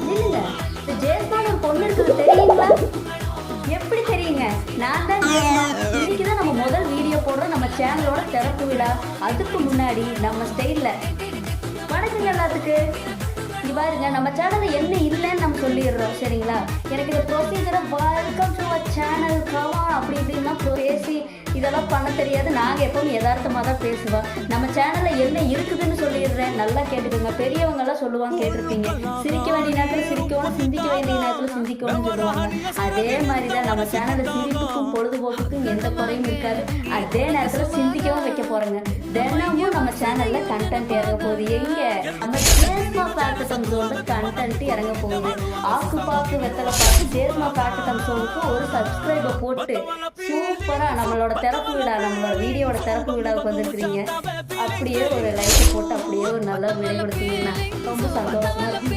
நில்லுங்க. இந்த ஜேஸ்மான் ஒரு பொண்ணு இருக்குது தெரியுங்களா? எப்படி தெரியுங்க? நான் தான் இன்னைக்கு தான் நம்ம முதல் வீடியோ போடுறோம் நம்ம சேனலோட திறப்பு விழா. அதுக்கு முன்னாடி நம்ம ஸ்டைலில் வணக்கங்க எல்லாத்துக்கு. இங்கே பாருங்க, நம்ம சேனலில் என்ன இல்லைன்னு நம்ம சொல்லிடுறோம் சரிங்களா. எனக்கு இந்த ப்ரொசீஜரை வெல்கம் டு அவர் சேனல் கவான் அப்படி இப்படின்லாம் பேசி இதெல்லாம் பண்ண தெரியாது. நாங்கள் எப்பவும் யதார்த்தமாக தான் பேசுவோம். நம்ம சேனலில் என்ன இருக்குதுன்னு சொல்லிடுறேன், நல்லா கேட்டுக்கோங்க. பெரியவங்கெல்லாம் சொல்லுவாங்க, கேட்டிருப்பீங்க, சிரிக்க வேண்டிய நேரத்தில் சிரிக்கணும், சிந்திக்க வேண்டிய நேரத்தில் சிந்திக்கணும்னு சொல்லுவாங்க. அதே மாதிரி தான் நம்ம சேனலில் சிரிப்புக்கும் பொழுதுபோக்குக்கும் எந்த குறையும் இருக்காது. அதே நேரத்தில் சிந்திக்கவும் வைக்க போகிறேங்க. தினமும் நம்ம சேனலில் கண்டென்ட் இறங்க போகுது. எங்கே நம்ம ஜேஸ்மா பேக்கத்தம் ஜோனில் கண்டென்ட் இறங்க போகுது. ஆக்கு பாக்கு வெத்தலை பார்த்து ஜேஸ்மா பேக்கத்தம் ஜோனுக்கு ஒரு சப்ஸ்கிரைபர் போட்டு சூப்பராக நம்மளோட திறப்பு விழா, நம்மளோட வீடியோட திறப்பு விழாவுக்கு வந்துருக்குறீங்க. அப்படியே ஒரு லைக் போட்டு அப்படியே ஒரு நல்ல விடை கொடுத்தீங்கன்னா ரொம்ப சந்தோஷமாக இருக்கும்.